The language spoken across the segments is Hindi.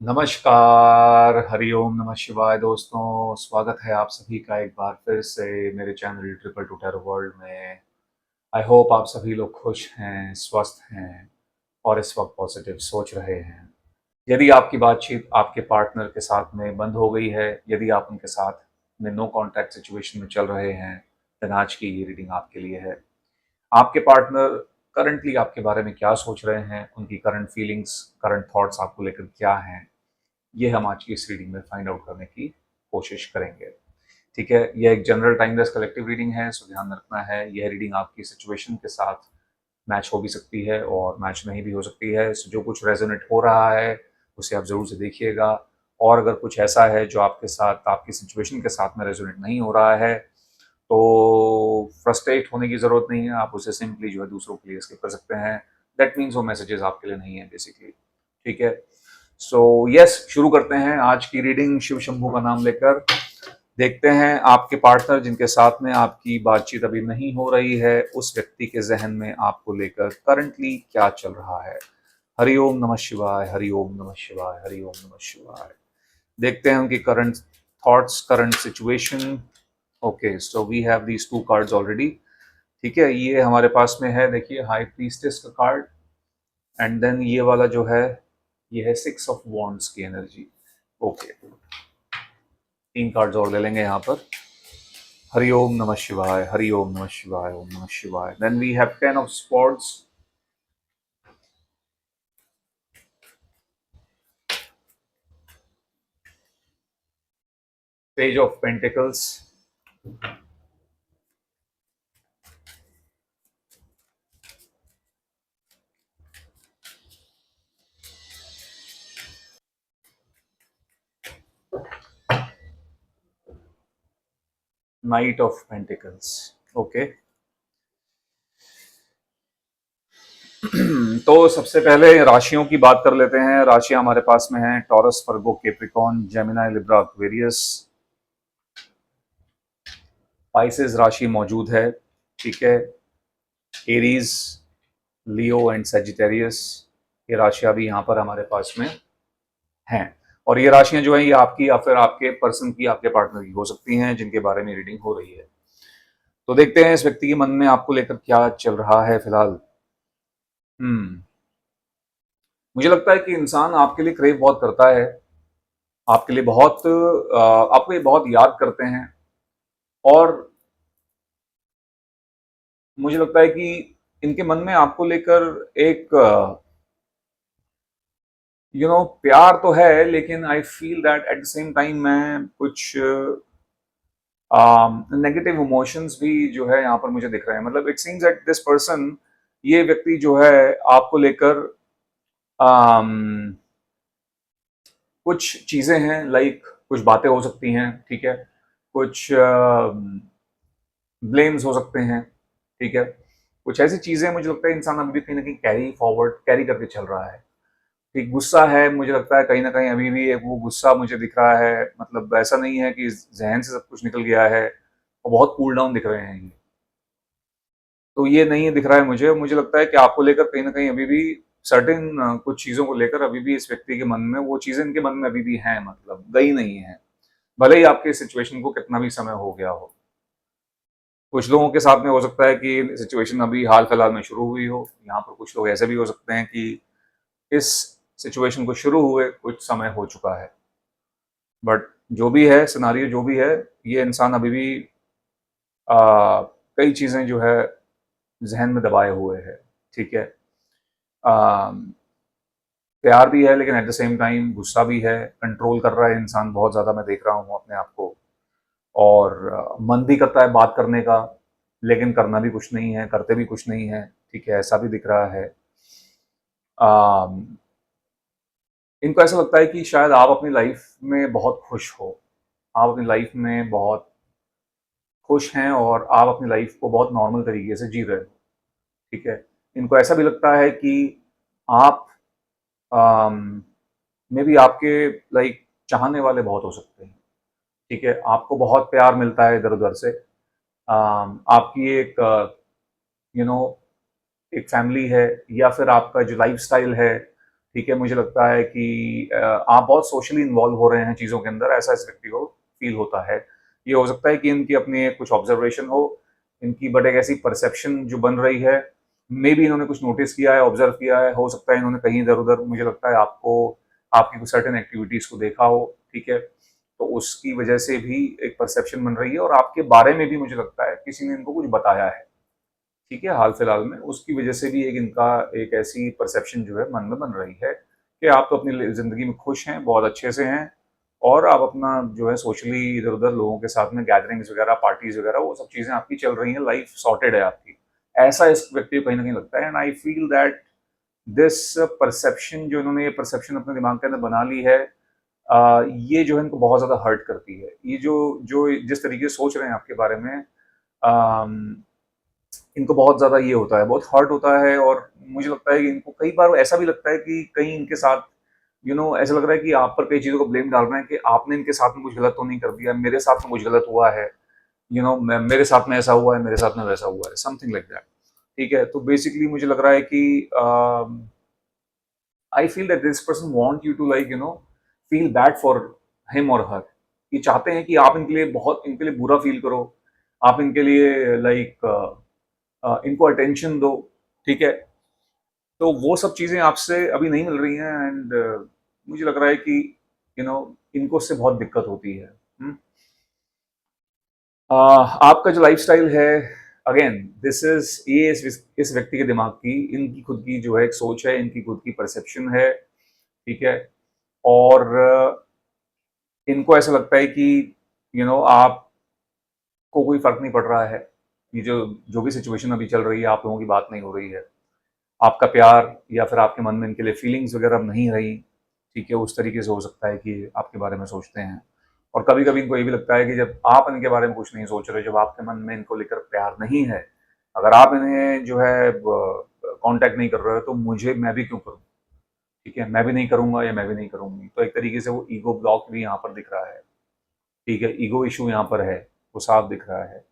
नमस्कार, हरिओम नमः शिवाय दोस्तों। स्वागत है आप सभी का एक बार फिर से मेरे channel triple two tarot world में। आई होप आप सभी लोग खुश हैं, स्वस्थ हैं और इस वक्त पॉजिटिव सोच रहे हैं। यदि आपकी बातचीत आपके पार्टनर के साथ में बंद हो गई है, यदि आप उनके साथ में नो कॉन्टैक्ट सिचुएशन में चल रहे हैं, देन आज की ये रीडिंग आपके लिए है। आपके पार्टनर करंटली आपके बारे में क्या सोच रहे हैं, उनकी करंट फीलिंग्स, करंट थॉट्स आपको लेकर क्या हैं, ये हम आज की इस रीडिंग में फाइंड आउट करने की कोशिश करेंगे। ठीक है, यह एक जनरल टाइमलेस कलेक्टिव रीडिंग है, सो ध्यान रखना है यह रीडिंग आपकी सिचुएशन के साथ मैच हो भी सकती है और मैच नहीं भी हो सकती है। सो जो कुछ रेजोनेट हो रहा है उसे आप ज़रूर से देखिएगा, और अगर कुछ ऐसा है जो आपके साथ आपकी सिचुएशन के साथ में रेजोनेट नहीं हो रहा है तो फ्रस्ट्रेट होने की ज़रूरत नहीं है, आप उसे सिंपली जो है दूसरों के लिए स्किप कर सकते हैं। दैट मीन्स वो मैसेजेस आपके लिए नहीं है बेसिकली। ठीक है, सो यस, शुरू करते हैं आज की रीडिंग शिव शंभू का नाम लेकर। देखते हैं आपके पार्टनर जिनके साथ में आपकी बातचीत अभी नहीं हो रही है, उस व्यक्ति के जहन में आपको लेकर करंटली क्या चल रहा है। हरिओम नमः शिवाय, हरिओम नमः शिवाय, हरिओम नमः शिवाय। देखते हैं उनकी current thoughts, current situation. Okay, so we have these two cards already. ठीक है, ये हमारे पास में है, देखिए हाई प्रीस्टेस का कार्ड, एंड देन ये वाला जो है ये है सिक्स ऑफ वॉन्ड्स की एनर्जी। ओके, तीन कार्ड्स और ले लेंगे यहाँ पर। हरि ओम नमः शिवाय, हरि ओम नमः शिवाय, ओम नमः शिवाय। Then we have ten of swords, page of pentacles, knight of pentacles. Okay, तो सबसे पहले राशियों की बात कर लेते हैं। राशियां हमारे पास में हैं Taurus, Virgo, Capricorn, Gemini, Libra, Aquarius. Pisces राशि मौजूद है। ठीक है, एरीज, लियो एंड सेजिटेरियस, ये राशियां भी यहाँ पर हमारे पास में हैं। और ये राशियां जो है ये आपकी या फिर आपके पर्सन की, आपके पार्टनर की हो सकती हैं जिनके बारे में रीडिंग हो रही है। तो देखते हैं इस व्यक्ति के मन में आपको लेकर क्या चल रहा है फिलहाल। हम्म मुझे लगता है कि इंसान आपके लिए क्रेव बहुत करता है, आपके लिए बहुत आपको ये बहुत याद करते हैं, और मुझे लगता है कि इनके मन में आपको लेकर एक प्यार तो है, लेकिन आई feel that at the same time मैं कुछ नेगेटिव इमोशंस भी जो है यहाँ पर मुझे दिख रहे हैं। मतलब it seems that this person, ये व्यक्ति जो है आपको लेकर um, कुछ चीजें हैं, लाइक कुछ बातें हो सकती हैं। ठीक है, कुछ ब्लेम्स हो सकते हैं। ठीक है, कुछ ऐसी चीजें मुझे लगता है इंसान अभी भी कहीं ना कहीं कैरी फॉरवर्ड, कैरी करके चल रहा है। ठीक, गुस्सा है, मुझे लगता है कहीं ना कहीं अभी भी एक वो गुस्सा मुझे दिख रहा है। मतलब ऐसा नहीं है कि जहन से सब कुछ निकल गया है, और बहुत कूल डाउन दिख रहे हैं ये। तो ये नहीं दिख रहा है मुझे। मुझे लगता है कि आपको लेकर कहीं ना कहीं अभी भी सर्टेन कुछ चीज़ों को लेकर अभी भी इस व्यक्ति के मन में वो चीज़ें इनके मन में अभी भी हैं, मतलब गई नहीं है, भले ही आपके सिचुएशन को कितना भी समय हो गया हो। कुछ लोगों के साथ में हो सकता है कि सिचुएशन अभी हाल फिलहाल में शुरू हुई हो। यहाँ पर कुछ लोग ऐसे भी हो सकते हैं कि इस सिचुएशन को शुरू हुए कुछ समय हो चुका है। बट जो भी है सिनारियो, जो भी है, ये इंसान अभी भी कई चीज़ें जो है जहन में दबाए हुए है। ठीक है, प्यार भी है, लेकिन एट द सेम टाइम गुस्सा भी है, कंट्रोल कर रहा है इंसान बहुत ज़्यादा, मैं देख रहा हूँ अपने आप को। और मन भी करता है बात करने का, लेकिन करना भी कुछ नहीं है, करते भी कुछ नहीं है। ठीक है, ऐसा भी दिख रहा है। इनको ऐसा लगता है कि शायद आप अपनी लाइफ में बहुत खुश हो, आप अपनी लाइफ में बहुत खुश हैं, और आप अपनी लाइफ को बहुत नॉर्मल तरीके से जी रहे हो। ठीक है, इनको ऐसा भी लगता है कि आप मे बी आपके लाइक चाहने वाले बहुत हो सकते हैं। ठीक है, आपको बहुत प्यार मिलता है इधर उधर से। आपकी एक यू नो एक फैमिली है, या फिर आपका जो लाइफस्टाइल है ठीक है, मुझे लगता है कि आप बहुत सोशली इन्वॉल्व हो रहे हैं चीज़ों के अंदर, ऐसा इस व्यक्ति को फील होता है। ये हो सकता है कि इनकी अपनी एक कुछ ऑब्जर्वेशन हो इनकी, बट एक ऐसी परसेप्शन जो बन रही है, मे बी इन्होंने कुछ नोटिस किया है, ऑब्जर्व किया है, हो सकता है इन्होंने कहीं इधर उधर, मुझे लगता है आपको, आपकी कुछ सर्टेन एक्टिविटीज को देखा हो, ठीक है, तो उसकी वजह से भी एक परसेप्शन बन रही है, और आपके बारे में भी मुझे लगता है किसी ने इनको कुछ बताया है, ठीक है, हाल फिलहाल में, उसकी वजह से भी एक इनका एक ऐसी परसेप्शन जो है मन में बन रही है कि आप तो अपनी जिंदगी में खुश हैं, बहुत अच्छे से हैं, और आप अपना जो है सोशली इधर उधर लोगों के साथ में गैदरिंग्स वगैरह, पार्टीज वगैरह, वो सब चीजें आपकी चल रही हैं, लाइफ सॉर्टेड है आपकी, ऐसा इस व्यक्ति को कहीं ना कहीं लगता है। And I feel that this perception, जो इन्होंने ये परसेप्शन अपने दिमाग के अंदर बना ली है, ये जो है इनको बहुत ज्यादा हर्ट करती है। ये जो जो जिस तरीके से सोच रहे हैं आपके बारे में, इनको बहुत ज़्यादा ये होता है, बहुत हर्ट होता है, और मुझे लगता है कि इनको कई बार ऐसा भी लगता है कि कहीं इनके साथ ऐसा लग रहा है कि आप पर कई चीज़ों को ब्लेम डाल रहे हैं कि आपने इनके साथ में कुछ गलत तो नहीं कर दिया, मेरे साथ में कुछ गलत हुआ है, मेरे साथ में ऐसा हुआ है, मेरे साथ में वैसा हुआ है, समथिंग लाइक दैट, ठीक है। तो बेसिकली मुझे लग रहा है कि I feel that this person want you to feel bad for him और हर। ये चाहते हैं कि आप इनके लिए बुरा फील करो, आप इनके लिए इनको अटेंशन दो, ठीक है। तो वो सब चीजें आपसे अभी नहीं मिल रही हैं, एंड मुझे लग रहा है कि इनको उससे बहुत दिक्कत होती है। आपका जो लाइफस्टाइल है, अगेन दिस इज ये इस व्यक्ति के दिमाग की, इनकी खुद की जो है एक सोच है, इनकी खुद की परसेप्शन है, ठीक है। और इनको ऐसा लगता है कि आपको कोई फर्क नहीं पड़ रहा है, ये जो जो भी सिचुएशन अभी चल रही है, आप लोगों की बात नहीं हो रही है, आपका प्यार या फिर आपके मन में इनके लिए फीलिंग्स वगैरह अब नहीं रही, ठीक है, उस तरीके से हो सकता है कि आपके बारे में सोचते हैं। और कभी कभी इनको ये भी लगता है कि जब आप इनके बारे में कुछ नहीं सोच रहे, जब आपके मन में इनको लेकर प्यार नहीं है, अगर आप इन्हें जो है कांटेक्ट नहीं कर रहे हो, तो मैं भी क्यों करूं, ठीक है, मैं भी नहीं करूंगा या मैं भी नहीं करूंगी, तो एक तरीके से वो ईगो ब्लॉक भी यहाँ पर दिख रहा है, ठीक है, ईगो इशू यहाँ पर है, वो साफ दिख रहा है।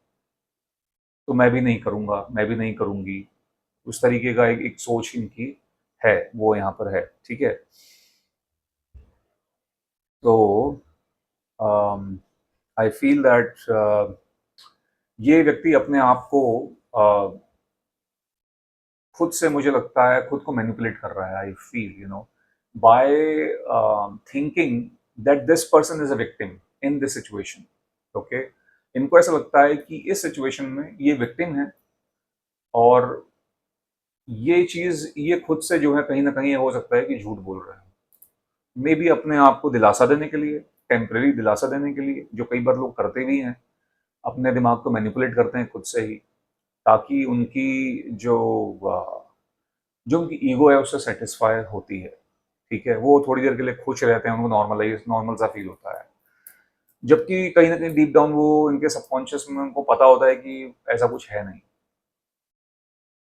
तो मैं भी नहीं करूंगा, मैं भी नहीं करूंगी, उस तरीके का एक सोच इनकी है, वो यहाँ पर है, ठीक है। तो आई फील दैट ये व्यक्ति अपने आप को खुद से, मुझे लगता है, खुद को मैनिपुलेट कर रहा है, I feel by thinking that this person is a victim in this situation, okay. इनको ऐसा लगता है कि इस सिचुएशन में ये विक्टिम है, और ये चीज ये खुद से जो है कहीं ना कहीं हो सकता है कि झूठ बोल रहे हैं, मे बी अपने आप को दिलासा देने के लिए, टेम्परेरी दिलासा देने के लिए, जो कई बार लोग करते भी हैं, अपने दिमाग को मैनिपुलेट करते हैं खुद से ही, ताकि उनकी जो जो उनकी ईगो है उससे सेटिस्फाई होती है, ठीक है, वो थोड़ी देर के लिए खुश रहते हैं, उनको नॉर्मल सा फील होता है, जबकि कहीं ना कहीं डीप डाउन वो इनके सबकॉन्शियस में उनको पता होता है कि ऐसा कुछ है नहीं।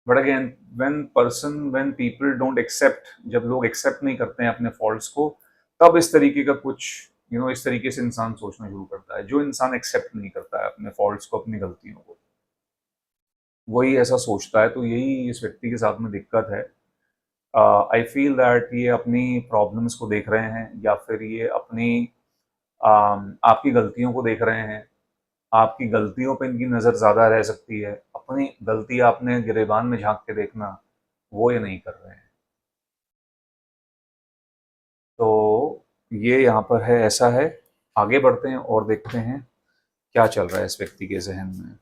But again, when people don't accept, जब लोग एक्सेप्ट नहीं करते हैं अपने फॉल्ट्स को, तब इस तरीके का कुछ इस तरीके से इंसान सोचना शुरू करता है। जो इंसान एक्सेप्ट नहीं करता है अपने फॉल्ट्स को, अपनी गलतियों को, वही ऐसा सोचता है, तो यही इस व्यक्ति के साथ में दिक्कत है। आई फील दैट ये अपनी प्रॉब्लम्स को देख रहे हैं, या फिर ये अपनी आपकी गलतियों को देख रहे हैं, आपकी गलतियों पे इनकी नज़र ज़्यादा रह सकती है, अपनी गलती आपने गिरेबान में झांक के देखना, वो ये नहीं कर रहे हैं। तो ये यहाँ पर है, ऐसा है। आगे बढ़ते हैं और देखते हैं क्या चल रहा है इस व्यक्ति के जहन में।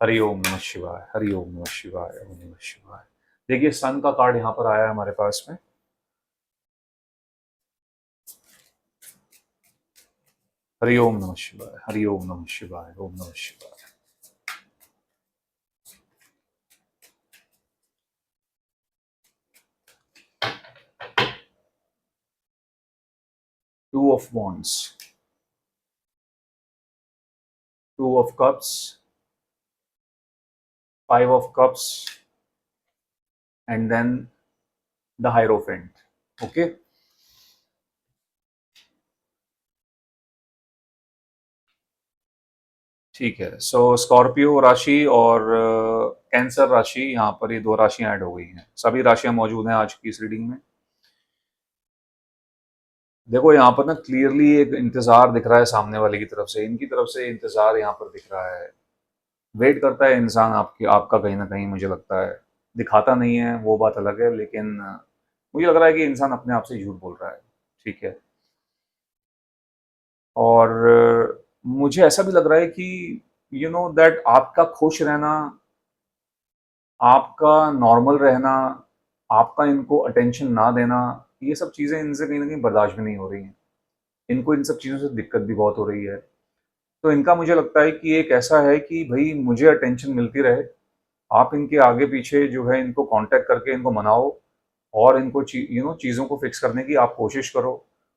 हरि ओम नमः शिवाय, हरि ओम नमः शिवाय, ओम नमः शिवाय। देखिए, सन का कार्ड यहाँ पर आया है हमारे पास में। हरि ओम नमः शिवाय, हरि ओम नमः शिवाय, ओम नमः शिवाय। Two of wands, two of cups, five of cups, and then the hierophant, okay. ठीक है, सो स्कॉर्पियो राशि और कैंसर राशि, यहाँ पर ये दो राशियां ऐड हो गई हैं। सभी राशियां मौजूद हैं आज की इस रीडिंग में। देखो यहाँ पर ना क्लियरली एक इंतज़ार दिख रहा है सामने वाले की तरफ से, इनकी तरफ से इंतज़ार यहाँ पर दिख रहा है। वेट करता है इंसान आपकी आपका कहीं न कहीं, मुझे लगता है। दिखाता नहीं है वो बात अलग है, लेकिन मुझे लग रहा है कि इंसान अपने आप से झूठ बोल रहा है, ठीक है? और मुझे ऐसा भी लग रहा है कि दैट आपका खुश रहना, आपका नॉर्मल रहना, आपका इनको अटेंशन ना देना, ये सब चीज़ें इनसे कहीं न कहीं बर्दाश्त भी नहीं हो रही हैं। इनको इन सब चीज़ों से दिक्कत भी बहुत हो रही है। तो इनका मुझे लगता है कि एक ऐसा है कि भई मुझे अटेंशन मिलती रहे, आप इनके आगे-पीछे जो है इनको कॉन्टैक्ट करके इनको मनाओ और इनको चीज़ों को फिक्स करने की आप कोशिश करो।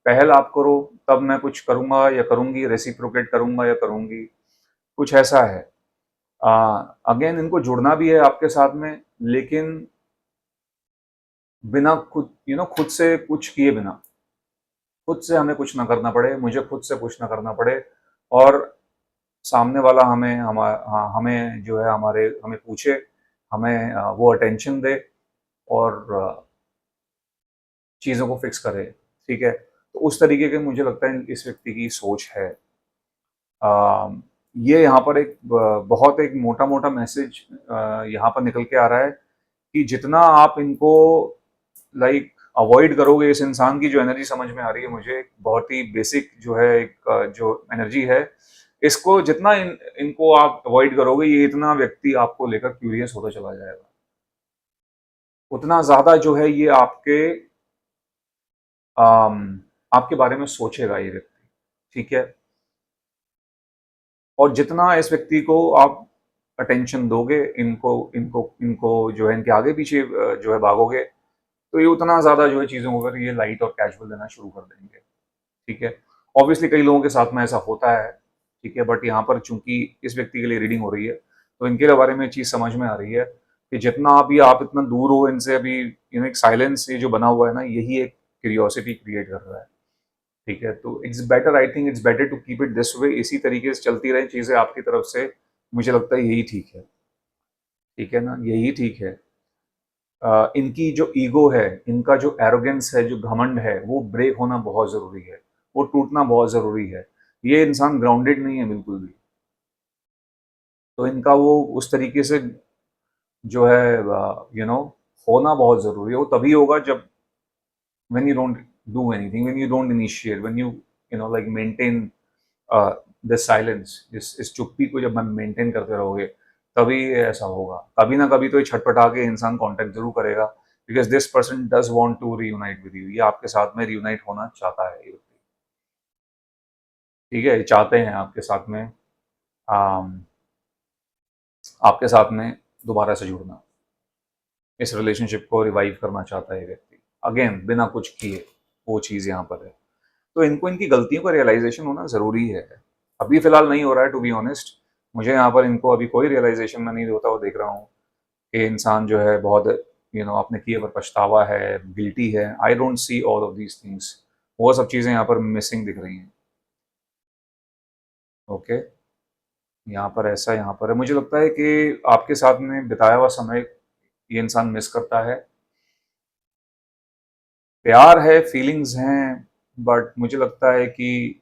पहल आप करो, तब मैं कुछ करूँगा या करूँगी, रेसिप्रोकेट करूँगा या करूँगी, कुछ ऐसा है। अगेन इनको जुड़ना भी है आपके साथ में, लेकिन बिना खुद से कुछ किए बिना। खुद से हमें कुछ ना करना पड़े, मुझे खुद से कुछ ना करना पड़े और सामने वाला हमें जो है हमें पूछे, हमें वो अटेंशन दे और चीज़ों को फिक्स करे, ठीक है? तो उस तरीके की मुझे लगता है इस व्यक्ति की सोच है। अ, ये यहाँ पर एक बहुत एक मोटा-मोटा मैसेज यहाँ पर निकल के आ रहा है कि जितना आप इनको लाइक अवॉइड करोगे, इस इंसान की जो एनर्जी समझ में आ रही है मुझे, बहुत ही बेसिक जो है एक जो एनर्जी है, इसको जितना इनको आप अवॉइड करोगे, ये इतना व्यक्ति आपको लेकर क्यूरियस होता चला जाएगा। उतना ज़्यादा जो है ये अम, आपके बारे में सोचेगा ये व्यक्ति, ठीक है? और जितना इस व्यक्ति को आप अटेंशन दोगे, इनको इनको इनको जो है इनके आगे-पीछे जो है भागोगे, तो ये उतना ज़्यादा जो है चीज़ों को अगर ये लाइट और कैजुअल लेना शुरू कर देंगे, ठीक है? ऑब्वियसली कई लोगों के साथ में ऐसा होता है, ठीक है? बट यहाँ पर चूँकि इस व्यक्ति के लिए रीडिंग हो रही है, तो इनके बारे में चीज़ समझ में आ रही है कि जितना अभी आप इतना दूर हो इनसे, अभी एक साइलेंस ये जो बना हुआ है ना, यही एक क्यूरियोसिटी क्रिएट कर रहा है, ठीक है? तो it's better, I think it's better to keep it this way, इसी तरीके से चलती रहें चीज़ें आपकी तरफ से, मुझे लगता है यही ठीक है, ठीक है ना? यही ठीक है। इनकी जो ईगो है, इनका जो एरोगेंस है, जो घमंड है, वो ब्रेक होना बहुत ज़रूरी है, वो टूटना बहुत ज़रूरी है। ये इंसान ग्राउंडेड नहीं है बिल्कुल भी, तो इनका वो उस तरीके से जो है होना बहुत ज़रूरी है। वो तभी होगा जब when you don't do anything, when you don't initiate, when like maintain this silence, इस चुप्पी को जब मेंटेन करते रहोगे, तभी ये ऐसा होगा। कभी ना कभी तो ये छटपटा के इंसान कांटेक्ट जरूर करेगा, because this person does want to reunite with you. ये आपके साथ में रीयूनाइट होना चाहता है ये व्यक्ति, ठीक है? ये चाहते हैं आपके साथ में आम, आपके साथ में दोबारा से जुड़ना, इस रिलेशनशिप को रिवाइव करना चाहता है ये व्यक्ति, अगेन बिना कुछ किए। वो चीज़ यहाँ पर है। तो इनको इनकी गलतियों का रियलाइजेशन होना ज़रूरी है। अभी फ़िलहाल नहीं हो रहा है, टू बी ऑनेस्ट। मुझे यहाँ पर इनको अभी कोई रियलाइजेशन मैं नहीं होता हुआ देख रहा हूँ कि इंसान जो है बहुत अपने किए पर पछतावा है, गिल्टी है। I don't see all of these things. वो सब चीज़ें यहाँ पर मिसिंग दिख रही हैं, ओके? यहाँ पर ऐसा यहाँ पर है। मुझे लगता है कि आपके साथ में बिताया हुआ समय ये इंसान मिस करता है। प्यार है, फीलिंग्स हैं, बट मुझे लगता है कि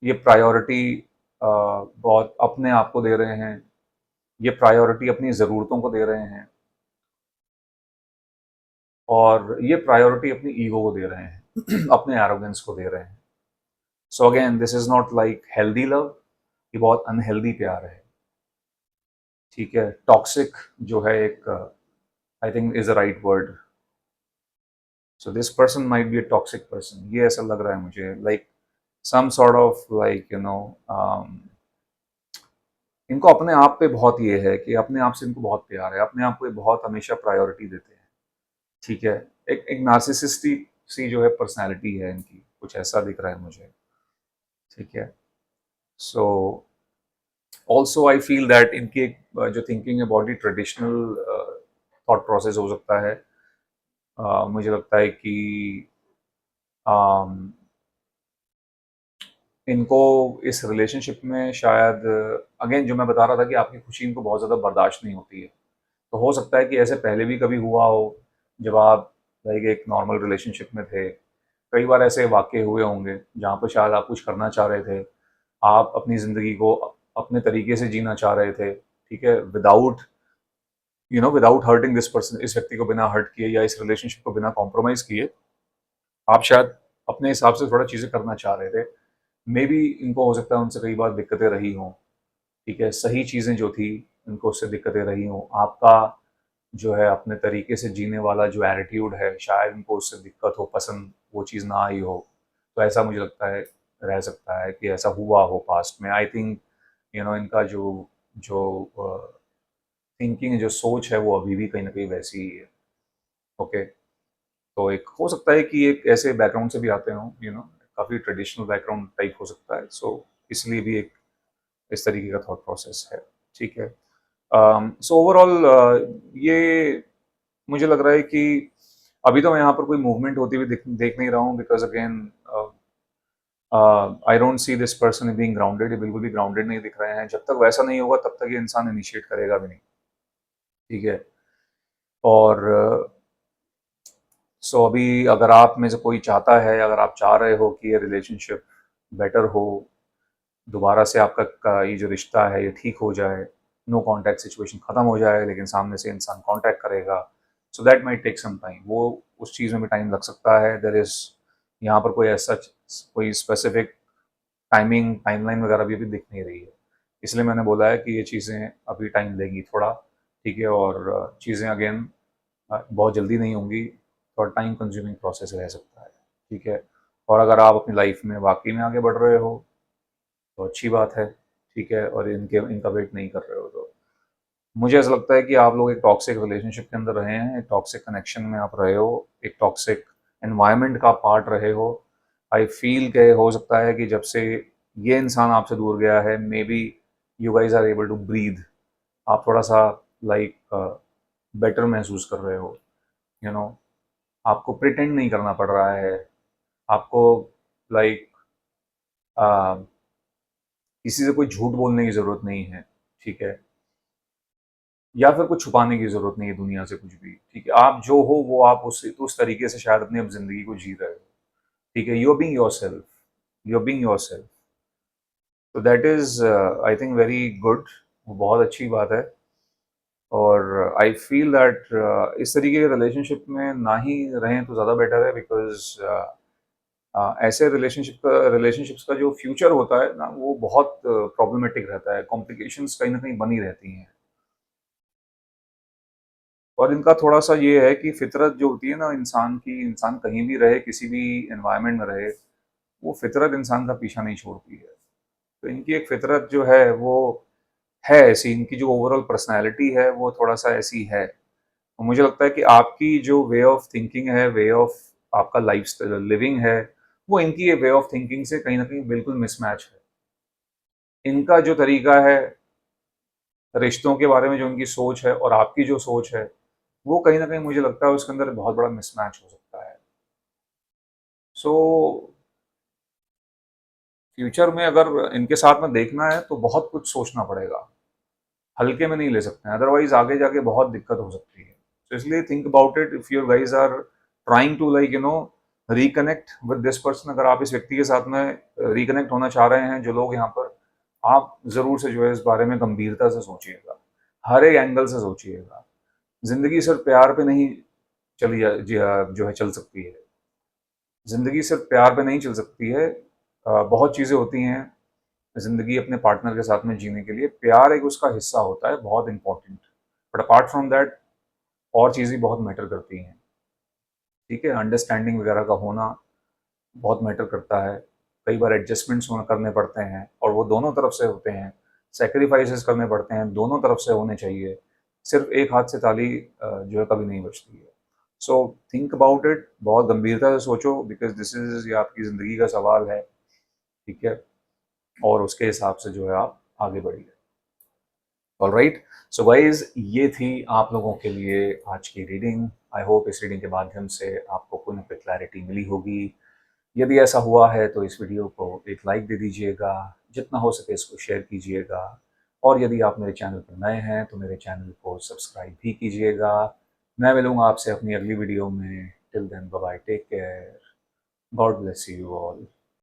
ये प्रायोरिटी बहुत अपने आप को दे रहे हैं, ये प्रायोरिटी अपनी ज़रूरतों को दे रहे हैं और ये प्रायोरिटी अपनी ईगो को दे रहे हैं अपने एरोगेंस को दे रहे हैं। So again this is not like healthy love, ये बहुत अनहेल्दी प्यार है, ठीक है? टॉक्सिक जो है एक I think is the right word. So this person might be a toxic person, ये ऐसा लग रहा है मुझे, like some sort of like इनको अपने आप पे बहुत ये है कि अपने आप से इनको बहुत प्यार है, अपने आप को ये बहुत हमेशा प्रायोरिटी देते हैं, ठीक है? एक एक नार्सिसिस्टिक सी जो है पर्सनैलिटी है इनकी, कुछ ऐसा दिख रहा है मुझे, ठीक है? So also I feel that इनकी एक जो थिंकिंग है बहुत ही ट्रेडिशनल थॉट प्रोसेस हो सकता है। मुझे लगता है कि um, इनको इस रिलेशनशिप में शायद अगेन जो मैं बता रहा था कि आपकी खुशी इनको बहुत ज़्यादा बर्दाश्त नहीं होती है। तो हो सकता है कि ऐसे पहले भी कभी हुआ हो, जब आप लाइक एक नॉर्मल रिलेशनशिप में थे, कई बार ऐसे वाक़ये हुए होंगे जहाँ पर शायद आप कुछ करना चाह रहे थे, आप अपनी ज़िंदगी को अपने तरीके से जीना चाह रहे थे, ठीक है? विदाउट हर्टिंग दिस पर्सन, इस व्यक्ति को बिना हर्ट किए या इस रिलेशनशिप को बिना कॉम्प्रोमाइज़ किए, आप शायद अपने हिसाब से थोड़ा चीज़ें करना चाह रहे थे। मेबी इनको हो सकता है उनसे कई बार दिक्कतें रही हों, ठीक है? सही चीज़ें जो थी, इनको उससे दिक्कतें रही हों। आपका जो है अपने तरीके से जीने वाला जो एटीट्यूड है, शायद इनको उससे दिक्कत हो, पसंद वो चीज़ ना आई हो। तो ऐसा मुझे लगता है रह सकता है कि ऐसा हुआ हो पास्ट में। आई थिंक इनका जो जो थिंकिंग, जो सोच है, वो अभी भी कहीं न कहीं वैसी ही है। ओके? तो एक हो सकता है कि एक ऐसे बैकग्राउंड से भी आते हों, काफ़ी ट्रेडिशनल बैकग्राउंड टाइप हो सकता है। सो इसलिए भी एक इस तरीके का थॉट प्रोसेस है। ठीक है? सो ओवरऑल ये मुझे लग रहा है कि अभी तो मैं यहाँ पर कोई मूवमेंट होती हुई देख नहीं रहा हूँ, because again I don't see this person being grounded. ये बिल्कुल भी ग्राउंडेड नहीं दिख रहे हैं। जब तक वैसा नहीं होगा तब तक ये इंसान इनिशिएट करेगा भी नहीं। ठीक है? और सो अभी अगर आप में से कोई चाहता है, अगर आप चाह रहे हो कि ये रिलेशनशिप बेटर हो, दोबारा से आपका ये जो रिश्ता है ये ठीक हो जाए, नो कांटेक्ट सिचुएशन ख़त्म हो जाए, लेकिन सामने से इंसान कांटेक्ट करेगा, so that might take some time. वो उस चीज़ में भी टाइम लग सकता है। देयर इज़ यहाँ पर कोई ऐसा कोई स्पेसिफिक टाइमलाइन वगैरह भी अभी दिख नहीं रही है। इसलिए मैंने बोला है कि ये चीज़ें अभी टाइम लेंगी थोड़ा, ठीक है? और चीज़ें अगेन बहुत जल्दी नहीं होंगी, थोड़ा टाइम कंज्यूमिंग प्रोसेस रह सकता है, ठीक है? और अगर आप अपनी लाइफ में वाकई में आगे बढ़ रहे हो तो अच्छी बात है, ठीक है? और इनका वेट नहीं कर रहे हो तो मुझे ऐसा लगता है कि आप लोग एक टॉक्सिक रिलेशनशिप के अंदर रहे हैं, एक टॉक्सिक कनेक्शन में आप रहे हो, एक टॉक्सिक एनवायरनमेंट का पार्ट रहे हो। आई फील के हो सकता है कि जब से ये इंसान आपसे दूर गया है, maybe you guys are able to breathe. आप थोड़ा सा लाइक बेटर महसूस कर रहे हो, यू नो आपको प्रिटेंड नहीं करना पड़ रहा है, आपको लाइक किसी से कोई झूठ बोलने की ज़रूरत नहीं है, ठीक है? या फिर कुछ छुपाने की ज़रूरत नहीं है दुनिया से कुछ भी, ठीक है? आप जो हो वो आप उस तरीके से शायद अपनी अब ज़िंदगी को जी रहे हो, ठीक है? You are being yourself, you are being yourself. तो that is I think very good, वो बहुत अच्छी बात है। और आई फील दैट इस तरीके के रिलेशनशिप में ना ही रहें तो ज़्यादा बेटर है, बिकॉज़ ऐसे रिलेशनशिप्स का जो फ्यूचर होता है ना, वो बहुत प्रॉब्लमेटिक रहता है, कॉम्प्लिकेशंस कहीं ना कहीं बनी रहती हैं। और इनका थोड़ा सा ये है कि फितरत जो होती है ना इंसान की, इंसान कहीं भी रहे, किसी भी एनवायरनमेंट में रहे, वो फितरत इंसान का पीछा नहीं छोड़ती है। तो इनकी एक फितरत जो है वो है ऐसी, इनकी जो ओवरऑल पर्सनैलिटी है वो थोड़ा सा ऐसी है। और मुझे लगता है कि आपकी जो वे ऑफ थिंकिंग है, वे ऑफ आपका लाइफ लिविंग है, वो इनकी ये वे ऑफ थिंकिंग से कहीं ना कहीं बिल्कुल मिसमैच है। इनका जो तरीका है रिश्तों के बारे में, जो इनकी सोच है और आपकी जो सोच है, वो कहीं ना कहीं मुझे लगता है उसके अंदर बहुत बड़ा मिसमैच हो सकता है। सो फ्यूचर में अगर इनके साथ में देखना है तो बहुत कुछ सोचना पड़ेगा, हल्के में नहीं ले सकते हैं, अदरवाइज आगे जाके बहुत दिक्कत हो सकती है। तो इसलिए think about it, if your guys are trying to like reconnect with this person, अगर आप इस व्यक्ति के साथ में रिकनेक्ट होना चाह रहे हैं, जो लोग यहाँ पर, आप ज़रूर से जो है इस बारे में गंभीरता से सोचिएगा, हर एक एंगल से सोचिएगा। ज़िंदगी सिर्फ प्यार पे नहीं जो है चल सकती है। ज़िंदगी सिर्फ प्यार पे नहीं चल सकती है। बहुत चीज़ें होती हैं ज़िंदगी अपने पार्टनर के साथ में जीने के लिए। प्यार एक उसका हिस्सा होता है, बहुत important. But apart from that और चीज़ें बहुत मैटर करती हैं, ठीक है? अंडरस्टैंडिंग वगैरह का होना बहुत मैटर करता है। कई बार एडजस्टमेंट्स करने पड़ते हैं और वो दोनों तरफ से होते हैं। सैक्रिफाइसेस करने पड़ते हैं, दोनों तरफ से होने चाहिए। सिर्फ एक हाथ से ताली जो है कभी नहीं बजती है। सो थिंक अबाउट इट, बहुत गंभीरता से सोचो, बिकॉज दिस इज़ ये आपकी ज़िंदगी का सवाल है, ठीक है? और उसके हिसाब से जो है आप आगे बढ़िए। ऑलराइट, सो गाइज, ये थी आप लोगों के लिए आज की रीडिंग। आई होप इस रीडिंग के माध्यम से आपको कोई ना कोई क्लैरिटी मिली होगी। यदि ऐसा हुआ है तो इस वीडियो को एक लाइक दे दीजिएगा, जितना हो सके इसको शेयर कीजिएगा, और यदि आप मेरे चैनल पर नए हैं तो मेरे चैनल को सब्सक्राइब भी कीजिएगा। मैं मिलूंगा आपसे अपनी अगली वीडियो में। Till then, bye bye, take care. God bless you all.